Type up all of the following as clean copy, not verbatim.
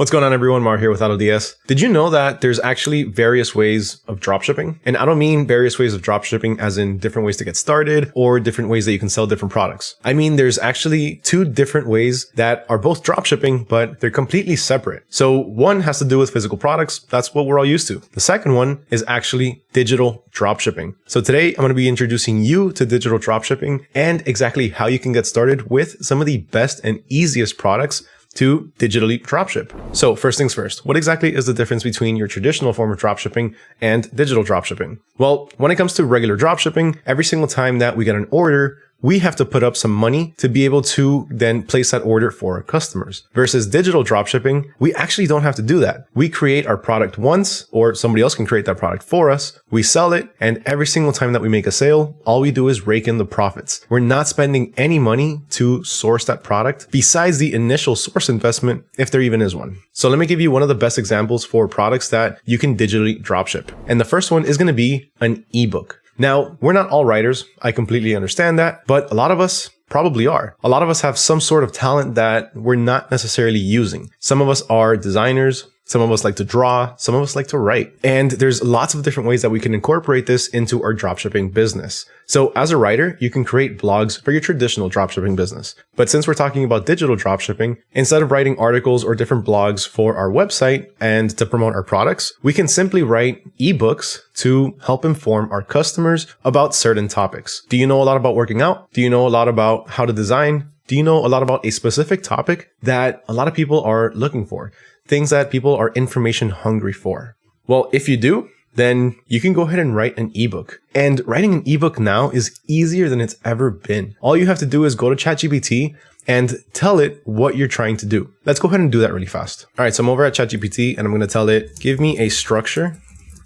What's going on, everyone? Mar here with AutoDS. Did you know that there's actually various ways of dropshipping? And I don't mean various ways of dropshipping as in different ways to get started or different ways that you can sell different products. I mean, there's actually two different ways that are both dropshipping, but they're completely separate. So one has to do with physical products. That's what we're all used to. The second one is actually digital dropshipping. So today I'm going to be introducing you to digital dropshipping and exactly how you can get started with some of the best and easiest products to digitally dropship. So first things first, what exactly is the difference between your traditional form of dropshipping and digital dropshipping? Well, when it comes to regular dropshipping, every single time that we get an order, we have to put up some money to be able to then place that order for our customers. Versus digital dropshipping, we actually don't have to do that. We create our product once, or somebody else can create that product for us. We sell it, and every single time that we make a sale, all we do is rake in the profits. We're not spending any money to source that product besides the initial source investment, if there even is one. So let me give you one of the best examples for products that you can digitally dropship. And the first one is going to be an ebook. Now, we're not all writers. I completely understand that, but a lot of us probably are. A lot of us have some sort of talent that we're not necessarily using. Some of us are designers. Some of us like to draw, some of us like to write. And there's lots of different ways that we can incorporate this into our dropshipping business. So as a writer, you can create blogs for your traditional dropshipping business. But since we're talking about digital dropshipping, instead of writing articles or different blogs for our website and to promote our products, we can simply write ebooks to help inform our customers about certain topics. Do you know a lot about working out? Do you know a lot about how to design? Do you know a lot about a specific topic that a lot of people are looking for? Things that people are information hungry for. Well, if you do, then you can go ahead and write an ebook. And writing an ebook now is easier than it's ever been. All you have to do is go to ChatGPT and tell it what you're trying to do. Let's go ahead and do that really fast. All right, so I'm over at ChatGPT and I'm going to tell it, give me a structure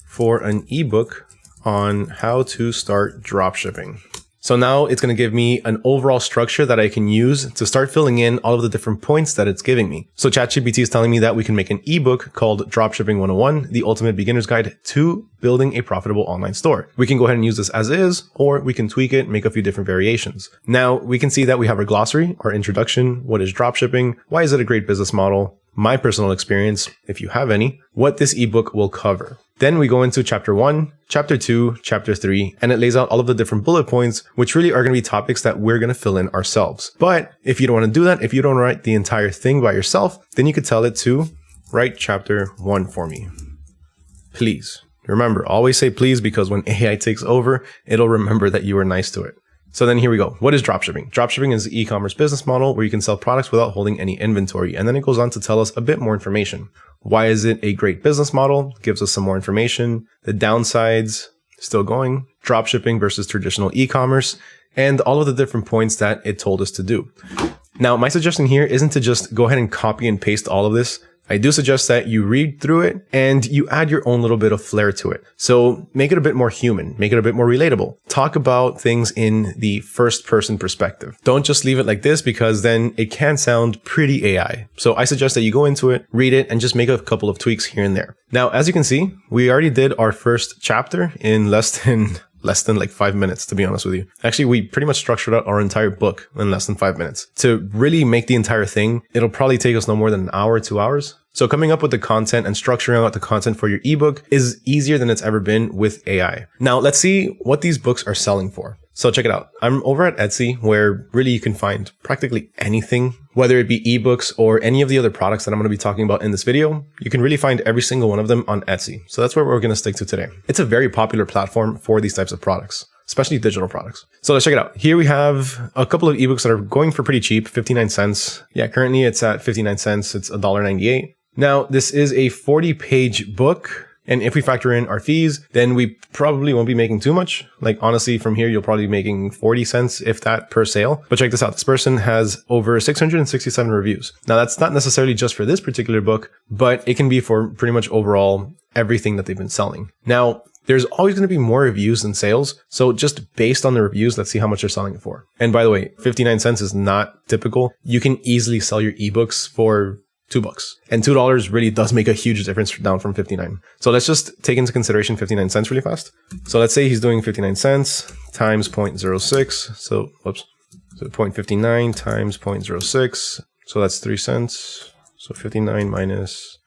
for an ebook on how to start dropshipping. So now it's going to give me an overall structure that I can use to start filling in all of the different points that it's giving me. So ChatGPT is telling me that we can make an ebook called Dropshipping 101, the ultimate beginner's guide to building a profitable online store. We can go ahead and use this as is, or we can tweak it, make a few different variations. Now we can see that we have our glossary, our introduction, what is dropshipping, why is it a great business model, my personal experience, if you have any, what this ebook will cover. Then we go into chapter 1, chapter 2, chapter 3, and it lays out all of the different bullet points, which really are going to be topics that we're going to fill in ourselves. But if you don't want to do that, if you don't write the entire thing by yourself, then you could tell it to write chapter 1 for me. Please. Remember, always say please, because when AI takes over, it'll remember that you were nice to it. So then here we go. What is dropshipping? Dropshipping is the e-commerce business model where you can sell products without holding any inventory. And then it goes on to tell us a bit more information. Why is it a great business model? Gives us some more information. The downsides, still going. Dropshipping versus traditional e-commerce, and all of the different points that it told us to do. Now, my suggestion here isn't to just go ahead and copy and paste all of this. I do suggest that you read through it and you add your own little bit of flair to it. So make it a bit more human, make it a bit more relatable. Talk about things in the first person perspective. Don't just leave it like this, because then it can sound pretty AI. So I suggest that you go into it, read it, and just make a couple of tweaks here and there. Now, as you can see, we already did our first chapter in less than like 5 minutes, to be honest with you. Actually, we pretty much structured out our entire book in less than 5 minutes. To really make the entire thing, it'll probably take us no more than an hour, 2 hours. So coming up with the content and structuring out the content for your ebook is easier than it's ever been with AI. Now, let's see what these books are selling for. So check it out. I'm over at Etsy, where really you can find practically anything, whether it be ebooks or any of the other products that I'm going to be talking about in this video. You can really find every single one of them on Etsy. So that's where we're going to stick to today. It's a very popular platform for these types of products, especially digital products. So let's check it out. Here we have a couple of ebooks that are going for pretty cheap, 59 cents. Yeah, currently it's at 59 cents. It's $1.98. Now, this is a 40-page book. And if we factor in our fees, then we probably won't be making too much. Like, honestly, from here, you'll probably be making 40 cents, if that, per sale. But check this out. This person has over 667 reviews. Now, that's not necessarily just for this particular book, but it can be for pretty much overall everything that they've been selling. Now, there's always going to be more reviews than sales. So just based on the reviews, let's see how much they're selling it for. And by the way, 59 cents is not typical. You can easily sell your ebooks for $2. And $2 really does make a huge difference down from 59. So let's just take into consideration 59 cents really fast. So let's say he's doing 59 cents times 0.06. So, whoops. So 0.59 times 0.06. So that's 3 cents. So 59 minus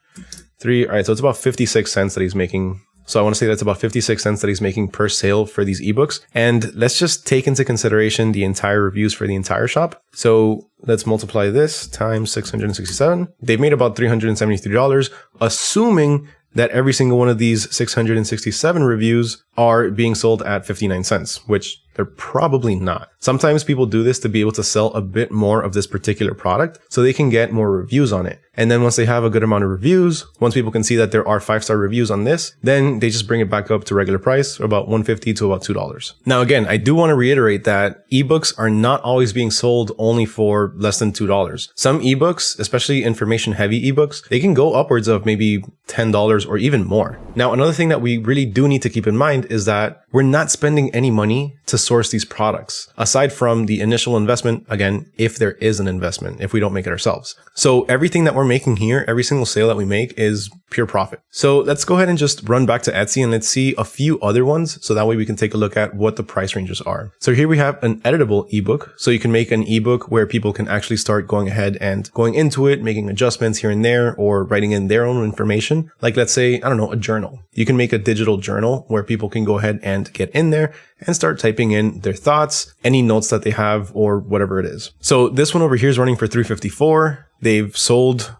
3. All right, so it's about 56 cents that he's making. So I want to say that's about 56 cents that he's making per sale for these ebooks. And let's just take into consideration the entire reviews for the entire shop. So let's multiply this times 667. They've made about $373, assuming that every single one of these 667 reviews are being sold at 59 cents, which they're probably not. Sometimes people do this to be able to sell a bit more of this particular product so they can get more reviews on it. And then once they have a good amount of reviews, once people can see that there are 5-star reviews on this, then they just bring it back up to regular price, about $1.50 to about $2. Now, again, I do want to reiterate that ebooks are not always being sold only for less than $2. Some ebooks, especially information heavy ebooks, they can go upwards of maybe $10 or even more. Now, another thing that we really do need to keep in mind is that we're not spending any money to source these products, aside from the initial investment, again, if there is an investment, if we don't make it ourselves. So everything that we're making here, every single sale that we make is pure profit. So let's go ahead and just run back to Etsy and let's see a few other ones. So that way we can take a look at what the price ranges are. So here we have an editable ebook. So you can make an ebook where people can actually start going ahead and going into it, making adjustments here and there, or writing in their own information. Like let's say, I don't know, a journal. You can make a digital journal where people can go ahead and get in there and start typing in their thoughts, any notes that they have, or whatever it is. So this one over here is running for $354. They've sold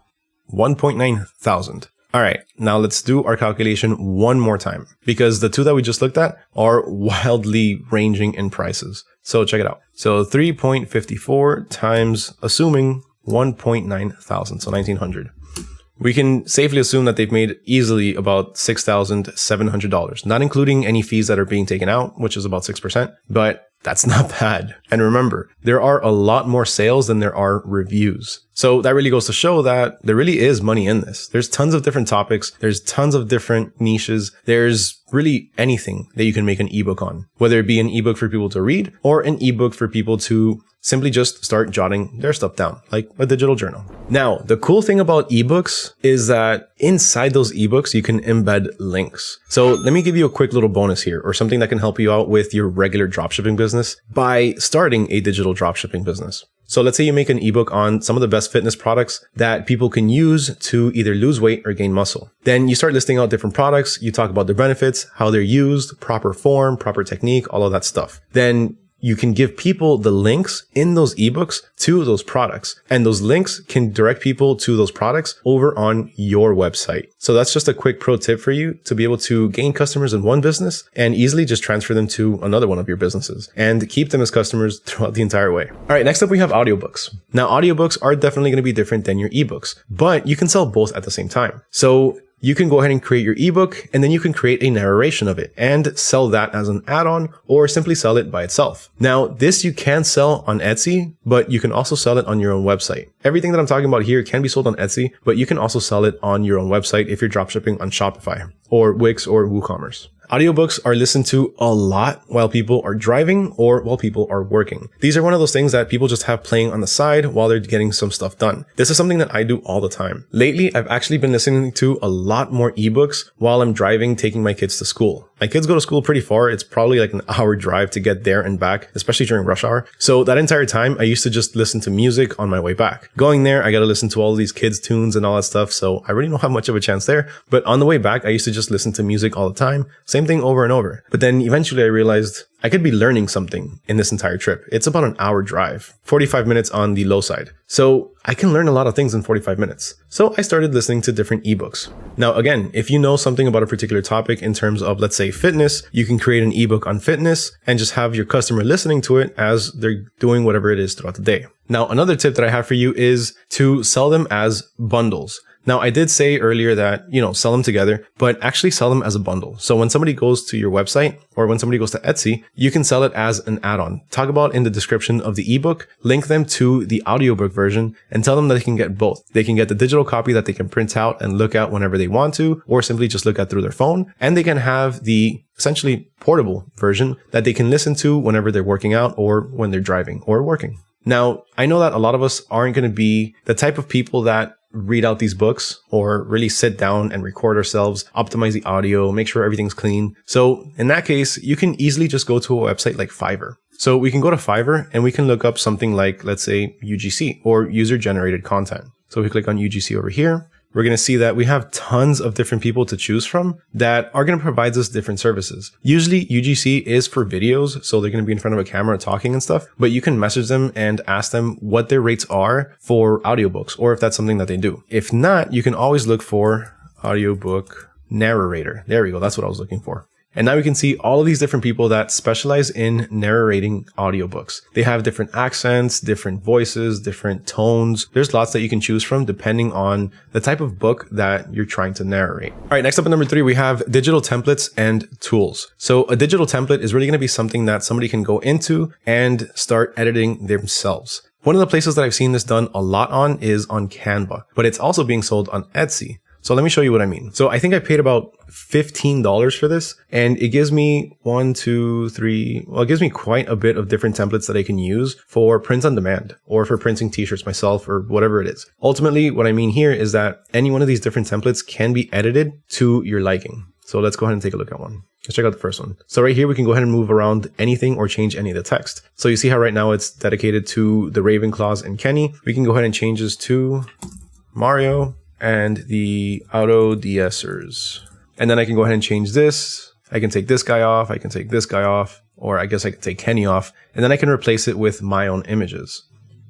1.9 thousand. All right, now let's do our calculation one more time because the two that we just looked at are wildly ranging in prices. So check it out. So 3.54 times assuming 1.9 thousand, so 1900. We can safely assume that they've made easily about $6,700, not including any fees that are being taken out, which is about 6%, but that's not bad. And remember, there are a lot more sales than there are reviews. So that really goes to show that there really is money in this. There's tons of different topics. There's tons of different niches. There's really anything that you can make an ebook on, whether it be an ebook for people to read or an ebook for people to simply just start jotting their stuff down, like a digital journal. Now, the cool thing about ebooks is that inside those ebooks, you can embed links. So let me give you a quick little bonus here, or something that can help you out with your regular dropshipping business by starting a digital dropshipping business. So let's say you make an ebook on some of the best fitness products that people can use to either lose weight or gain muscle. Then you start listing out different products. You talk about their benefits, how they're used, proper form, proper technique, all of that stuff. Then you can give people the links in those ebooks to those products, and those links can direct people to those products over on your website. So that's just a quick pro tip for you to be able to gain customers in one business and easily just transfer them to another one of your businesses and keep them as customers throughout the entire way. All right, next up we have audiobooks. Now, audiobooks are definitely going to be different than your ebooks, but you can sell both at the same time. So you can go ahead and create your ebook, and then you can create a narration of it and sell that as an add-on or simply sell it by itself. Now, this you can sell on Etsy, but you can also sell it on your own website. Everything that I'm talking about here can be sold on Etsy, but you can also sell it on your own website if you're dropshipping on Shopify or Wix or WooCommerce. Audiobooks are listened to a lot while people are driving or while people are working. These are one of those things that people just have playing on the side while they're getting some stuff done. This is something that I do all the time. Lately, I've actually been listening to a lot more ebooks while I'm driving, taking my kids to school. My kids go to school pretty far. It's probably like an hour drive to get there and back, especially during rush hour. So that entire time, I used to just listen to music on my way back. Going there, I got to listen to all of these kids' tunes and all that stuff. So I really don't have much of a chance there. But on the way back, I used to just listen to music all the time. Same thing over and over. But then eventually I realized I could be learning something in this entire trip. It's about an hour drive, 45 minutes on the low side. So I can learn a lot of things in 45 minutes. So I started listening to different ebooks. Now, again, if you know something about a particular topic in terms of, let's say, fitness, you can create an ebook on fitness and just have your customer listening to it as they're doing whatever it is throughout the day. Now, another tip that I have for you is to sell them as bundles. Now, I did say earlier that, sell them together, but actually sell them as a bundle. So when somebody goes to your website or when somebody goes to Etsy, you can sell it as an add-on. Talk about in the description of the ebook, link them to the audiobook version and tell them that they can get both. They can get the digital copy that they can print out and look at whenever they want to, or simply just look at through their phone. And they can have the essentially portable version that they can listen to whenever they're working out or when they're driving or working. Now, I know that a lot of us aren't going to be the type of people that read out these books or really sit down and record ourselves, optimize the audio, make sure everything's clean. So in that case, you can easily just go to a website like Fiverr. So we can go to Fiverr and we can look up something like, let's say, UGC or user generated content. So if we click on UGC over here, we're going to see that we have tons of different people to choose from that are going to provide us different services. Usually UGC is for videos, so they're going to be in front of a camera talking and stuff, but you can message them and ask them what their rates are for audiobooks, or if that's something that they do. If not, you can always look for audiobook narrator. There we go. That's what I was looking for. And now we can see all of these different people that specialize in narrating audiobooks. They have different accents, different voices, different tones. There's lots that you can choose from depending on the type of book that you're trying to narrate. All right, next up at number 3, we have digital templates and tools. So a digital template is really going to be something that somebody can go into and start editing themselves. One of the places that I've seen this done a lot on is on Canva, but it's also being sold on Etsy. So let me show you what I mean. So I think I paid about $15 for this, and it gives me it gives me quite a bit of different templates that I can use for print on demand or for printing t-shirts myself or whatever it is. Ultimately, what I mean here is that any one of these different templates can be edited to your liking. So let's go ahead and take a look at one. Let's check out the first one. So right here, we can go ahead and move around anything or change any of the text. So you see how right now it's dedicated to the Ravenclaws and Kenny. We can go ahead and change this to Mario and the Auto DSers. And then I can go ahead and change this. I can take this guy off. I can take this guy off, or I guess I could take Kenny off, and then I can replace it with my own images.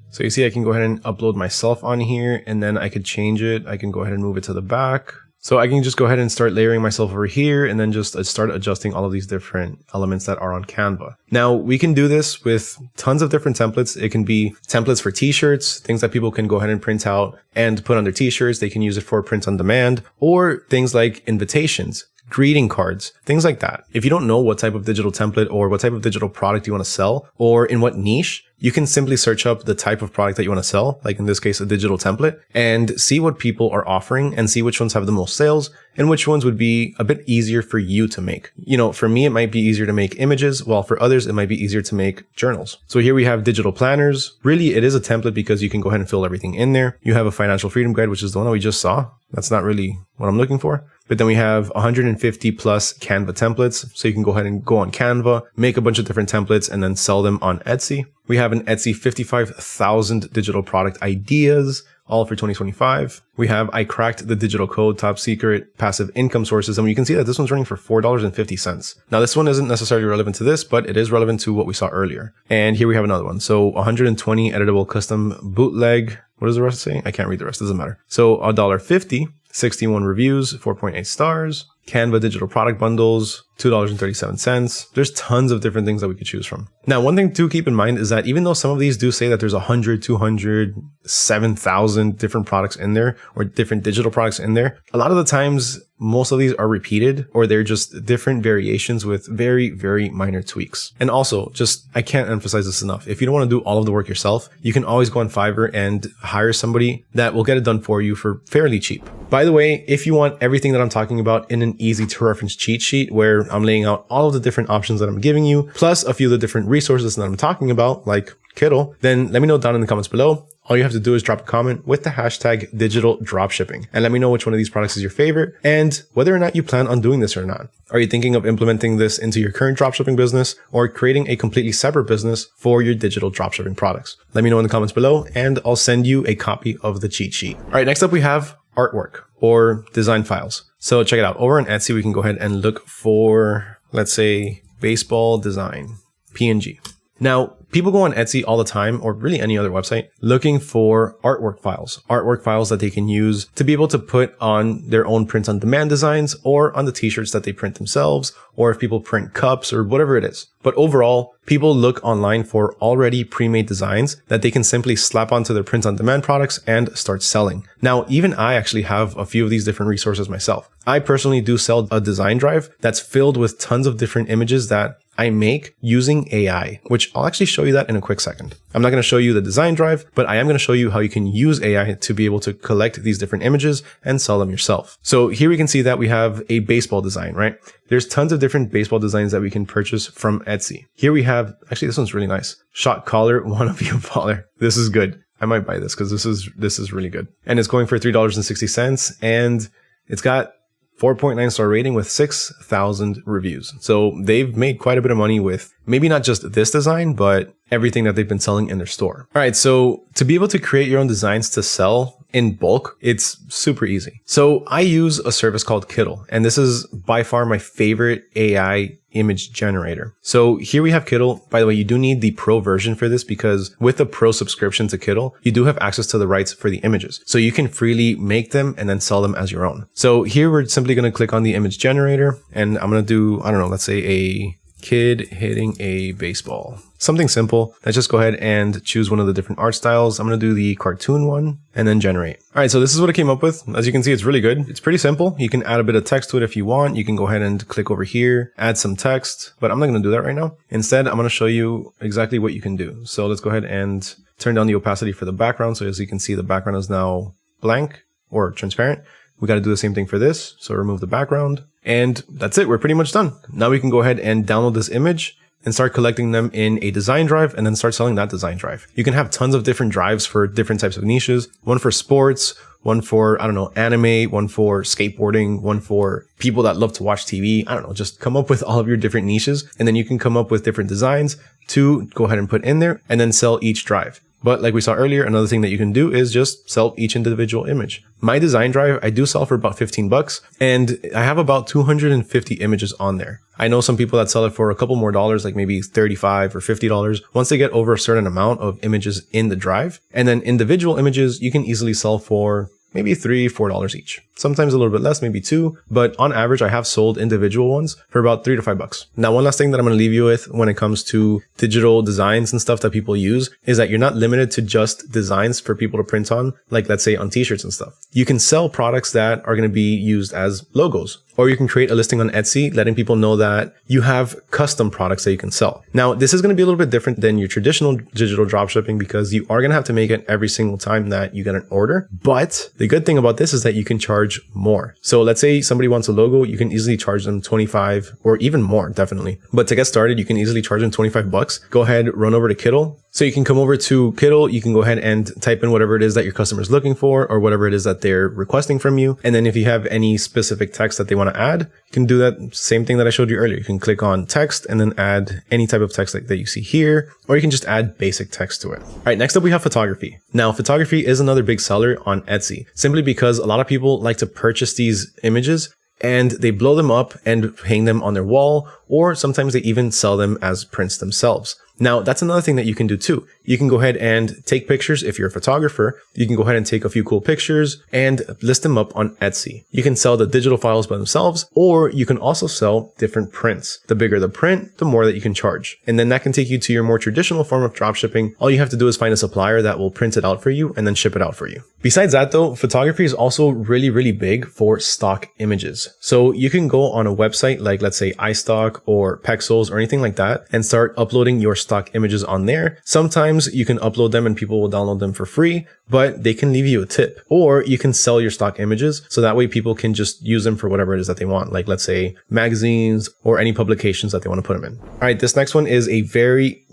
So you see, I can go ahead and upload myself on here, and then I could change it. I can go ahead and move it to the back. So I can just go ahead and start layering myself over here and then just start adjusting all of these different elements that are on Canva. Now we can do this with tons of different templates. It can be templates for t-shirts, things that people can go ahead and print out and put on their t-shirts. They can use it for print on demand, or things like invitations, greeting cards, things like that. If you don't know what type of digital template or what type of digital product you want to sell, or in what niche, you can simply search up the type of product that you want to sell, like in this case, a digital template, and see what people are offering and see which ones have the most sales and which ones would be a bit easier for you to make. You know, for me, it might be easier to make images, while for others, it might be easier to make journals. So here we have digital planners. Really, it is a template because you can go ahead and fill everything in there. You have a financial freedom guide, which is the one that we just saw. That's not really what I'm looking for. But then we have 150 plus Canva templates. So you can go ahead and go on Canva, make a bunch of different templates, and then sell them on Etsy. We have an Etsy 55,000 digital product ideas, all for 2025. We have I cracked the digital code, top secret passive income sources. And you can see that this one's running for $4.50. Now, this one isn't necessarily relevant to this, but it is relevant to what we saw earlier. And here we have another one. So 120 editable custom bootleg. What does the rest say? I can't read the rest. Doesn't matter. So $1.50, 61 reviews, 4.8 stars. Canva digital product bundles, $2.37. There's tons of different things that we could choose from. Now, one thing to keep in mind is that even though some of these do say that there's 100, 200, 7,000 different products in there, or different digital products in there, a lot of the times, most of these are repeated, or they're just different variations with very, very minor tweaks. And also, I can't emphasize this enough. If you don't want to do all of the work yourself, you can always go on Fiverr and hire somebody that will get it done for you for fairly cheap. By the way, if you want everything that I'm talking about in an easy to reference cheat sheet where I'm laying out all of the different options that I'm giving you, plus a few of the different resources that I'm talking about, like Kittle, then let me know down in the comments below. All you have to do is drop a comment with the hashtag digital dropshipping and let me know which one of these products is your favorite and whether or not you plan on doing this or not. Are you thinking of implementing this into your current dropshipping business or creating a completely separate business for your digital dropshipping products? Let me know in the comments below and I'll send you a copy of the cheat sheet. All right, next up we have artwork or design files. So check it out. Over on Etsy, we can go ahead and look for, let's say, baseball design, PNG. Now, people go on Etsy all the time, or really any other website, looking for artwork files that they can use to be able to put on their own print-on-demand designs or on the t-shirts that they print themselves, or if people print cups or whatever it is. But overall, people look online for already pre-made designs that they can simply slap onto their print-on-demand products and start selling. Now, even I actually have a few of these different resources myself. I personally do sell a design drive that's filled with tons of different images that I make using AI, which I'll actually show you that in a quick second. I'm not going to show you the design drive, but I am going to show you how you can use AI to be able to collect these different images and sell them yourself. So here we can see that we have a baseball design, right? There's tons of different baseball designs that we can purchase from Etsy. Here we have, actually, this one's really nice. Shot caller, wanna be a baller. This is good. I might buy this because this is really good. And it's going for $3.60 and it's got 4.9 star rating with 6,000 reviews. So they've made quite a bit of money with maybe not just this design, but everything that they've been selling in their store. All right, so to be able to create your own designs to sell, in bulk, it's super easy. So I use a service called Kittl, and this is by far my favorite AI image generator. So here we have Kittl. By the way, you do need the pro version for this because with the pro subscription to Kittl, you do have access to the rights for the images. So you can freely make them and then sell them as your own. So here we're simply going to click on the image generator, and I'm going to do, I don't know, let's say a kid hitting a baseball. Something simple. Let's just go ahead and choose one of the different art styles. I'm going to do the cartoon one and then generate. All right, so this is what it came up with. As you can see, it's really good. It's pretty simple. You can add a bit of text to it if you want. You can go ahead and click over here, add some text, but I'm not going to do that right now. Instead, I'm going to show you exactly what you can do. So let's go ahead and turn down the opacity for the background. So as you can see, the background is now blank or transparent. We got to do the same thing for this. So remove the background. And that's it. We're pretty much done. Now we can go ahead and download this image and start collecting them in a design drive and then start selling that design drive. You can have tons of different drives for different types of niches. One for sports, one for, I don't know, anime, one for skateboarding, one for people that love to watch TV. I don't know, just come up with all of your different niches and then you can come up with different designs to go ahead and put in there and then sell each drive. But like we saw earlier, another thing that you can do is just sell each individual image. My design drive, I do sell for about 15 bucks and I have about 250 images on there. I know some people that sell it for a couple more dollars, like maybe $35 or $50 once they get over a certain amount of images in the drive. And then individual images, you can easily sell for maybe $3, $4 each. Sometimes a little bit less, maybe $2, but on average, I have sold individual ones for about $3 to $5. Now, one last thing that I'm going to leave you with when it comes to digital designs and stuff that people use is that you're not limited to just designs for people to print on, like let's say on t-shirts and stuff. You can sell products that are going to be used as logos, or you can create a listing on Etsy, letting people know that you have custom products that you can sell. Now, this is going to be a little bit different than your traditional digital dropshipping because you are going to have to make it every single time that you get an order. But the good thing about this is that you can charge more. So let's say somebody wants a logo, you can easily charge them 25 or even more, definitely. But to get started, you can easily charge them 25 bucks. Go ahead, run over to Kittl. So you can come over to Kittl, you can go ahead and type in whatever it is that your customer is looking for or whatever it is that they're requesting from you. And then if you have any specific text that they want to add, you can do that same thing that I showed you earlier. You can click on text and then add any type of text that you see here, or you can just add basic text to it. All right, next up we have photography. Now, photography is another big seller on Etsy, simply because a lot of people like to purchase these images and they blow them up and hang them on their wall, or sometimes they even sell them as prints themselves. Now, that's another thing that you can do too. You can go ahead and take pictures. If you're a photographer, you can go ahead and take a few cool pictures and list them up on Etsy. You can sell the digital files by themselves, or you can also sell different prints. The bigger the print, the more that you can charge. And then that can take you to your more traditional form of dropshipping. All you have to do is find a supplier that will print it out for you and then ship it out for you. Besides that though, photography is also really, really big for stock images. So you can go on a website like, let's say, iStock or Pexels or anything like that and start uploading your stock images on there. Sometimes you can upload them and people will download them for free, but they can leave you a tip. Or you can sell your stock images so that way people can just use them for whatever it is that they want, like let's say magazines or any publications that they want to put them in. All right, this next one is a very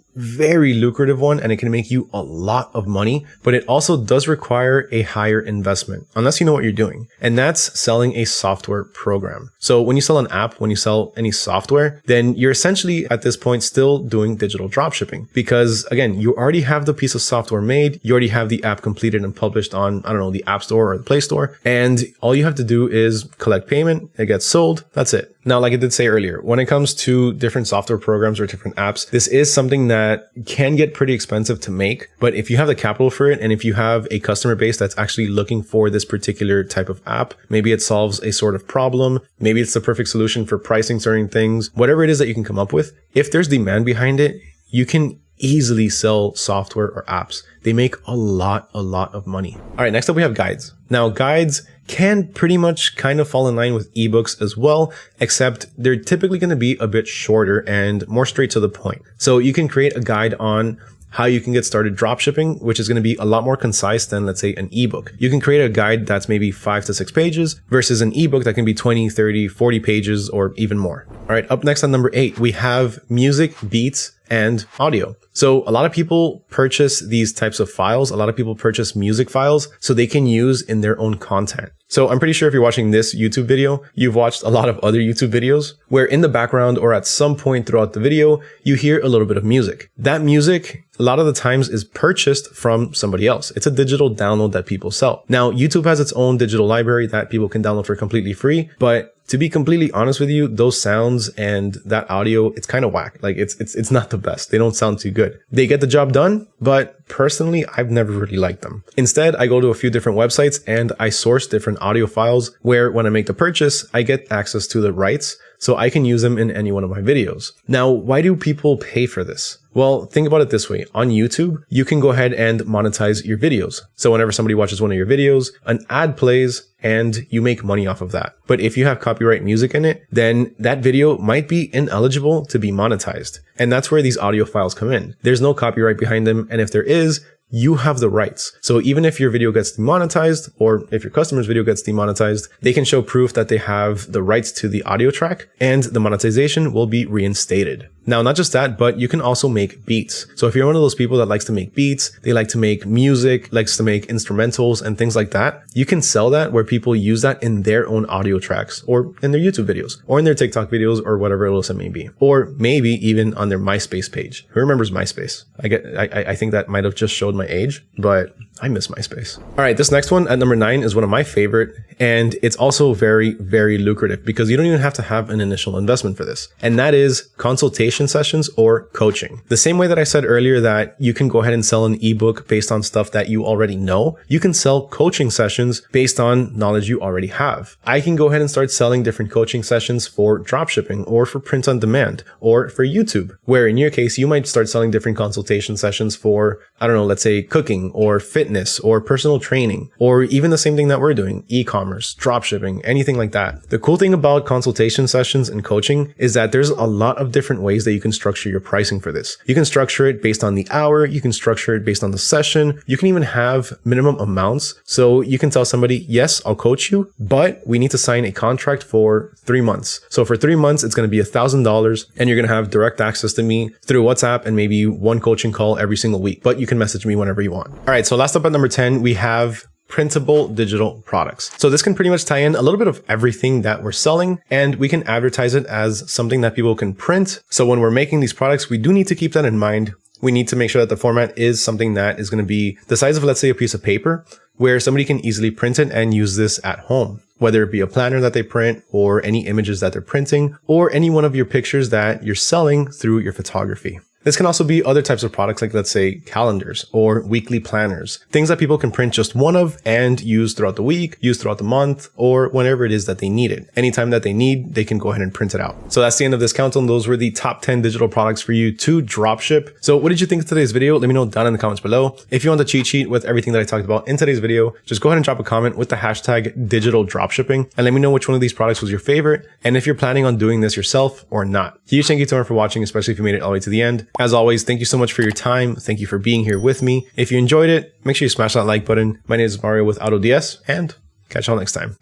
lucrative one and it can make you a lot of money, but it also does require a higher investment unless you know what you're doing. And that's selling a software program. So when you sell an app, when you sell any software, then you're essentially at this point still doing digital dropshipping because again, you already have the piece of software made. You already have the app completed and published on, I don't know, the App Store or the Play Store. And all you have to do is collect payment. It gets sold. That's it. Now, like I did say earlier, when it comes to different software programs or different apps, this is something that can get pretty expensive to make. But if you have the capital for it and if you have a customer base that's actually looking for this particular type of app, maybe it solves a sort of problem, maybe it's the perfect solution for pricing certain things, whatever it is that you can come up with, if there's demand behind it, you can easily sell software or apps. They make a lot of money. All right, next up we have guides. Now, guides can pretty much kind of fall in line with ebooks as well, except they're typically going to be a bit shorter and more straight to the point. So you can create a guide on how you can get started dropshipping, which is going to be a lot more concise than, let's say, an ebook. You can create a guide that's maybe 5 to 6 pages versus an ebook that can be 20, 30, 40 pages or even more. All right, up next on number 8, we have music, beats, and audio. So a lot of people purchase these types of files. A lot of people purchase music files so they can use in their own content. So I'm pretty sure if you're watching this YouTube video, you've watched a lot of other YouTube videos where in the background or at some point throughout the video, you hear a little bit of music. That music, a lot of the times, is purchased from somebody else. It's a digital download that people sell. Now, YouTube has its own digital library that people can download for completely free, but to be completely honest with you, those sounds and that audio, it's kind of whack. Like it's not the best. They don't sound too good. They get the job done, but personally, I've never really liked them. Instead, I go to a few different websites and I source different audio files where when I make the purchase, I get access to the rights so I can use them in any one of my videos. Now, why do people pay for this? Well, think about it this way. On YouTube, you can go ahead and monetize your videos. So whenever somebody watches one of your videos, an ad plays and you make money off of that. But if you have copyright music in it, then that video might be ineligible to be monetized. And that's where these audio files come in. There's no copyright behind them. And if there is, you have the rights. So even if your video gets demonetized, or if your customer's video gets demonetized, they can show proof that they have the rights to the audio track and the monetization will be reinstated. Now, not just that, but you can also make beats. So if you're one of those people that likes to make beats, they like to make music, likes to make instrumentals and things like that, you can sell that where people use that in their own audio tracks or in their YouTube videos or in their TikTok videos or whatever else it may be. Or maybe even on their MySpace page. Who remembers MySpace? I think that might have just showed my age, but I miss MySpace. All right, this next one at number 9 is one of my favorite, and it's also very, very lucrative because you don't even have to have an initial investment for this. And that is consultation sessions or coaching. The same way that I said earlier that you can go ahead and sell an ebook based on stuff that you already know, you can sell coaching sessions based on knowledge you already have. I can go ahead and start selling different coaching sessions for dropshipping or for print on demand or for YouTube, where in your case, you might start selling different consultation sessions for, I don't know, let's say cooking or fitness or personal training, or even the same thing that we're doing, e-commerce, dropshipping, anything like that. The cool thing about consultation sessions and coaching is that there's a lot of different ways that you can structure your pricing for this. You can structure it based on the hour, you can structure it based on the session, you can even have minimum amounts. So you can tell somebody, yes, I'll coach you, but we need to sign a contract for 3 months. So for 3 months, it's going to be $1,000 and you're going to have direct access to me through WhatsApp and maybe one coaching call every single week, but you can message me whenever you want. All right, so last up at number 10, we have printable digital products. So this can pretty much tie in a little bit of everything that we're selling, and we can advertise it as something that people can print. So when we're making these products, we do need to keep that in mind. We need to make sure that the format is something that is going to be the size of, let's say, a piece of paper, where somebody can easily print it and use this at home, whether it be a planner that they print or any images that they're printing or any one of your pictures that you're selling through your photography. This can also be other types of products like, let's say, calendars or weekly planners, things that people can print just one of and use throughout the week, use throughout the month, or whenever it is that they need it. Anytime that they need, they can go ahead and print it out. So that's the end of this countdown. Those were the top 10 digital products for you to dropship. So what did you think of today's video? Let me know down in the comments below. If you want the cheat sheet with everything that I talked about in today's video, just go ahead and drop a comment with the hashtag digital dropshipping and let me know which one of these products was your favorite and if you're planning on doing this yourself or not. Huge thank you to everyone for watching, especially if you made it all the way to the end. As always, thank you so much for your time. Thank you for being here with me. If you enjoyed it, make sure you smash that like button. My name is Mario with AutoDS, and catch y'all next time.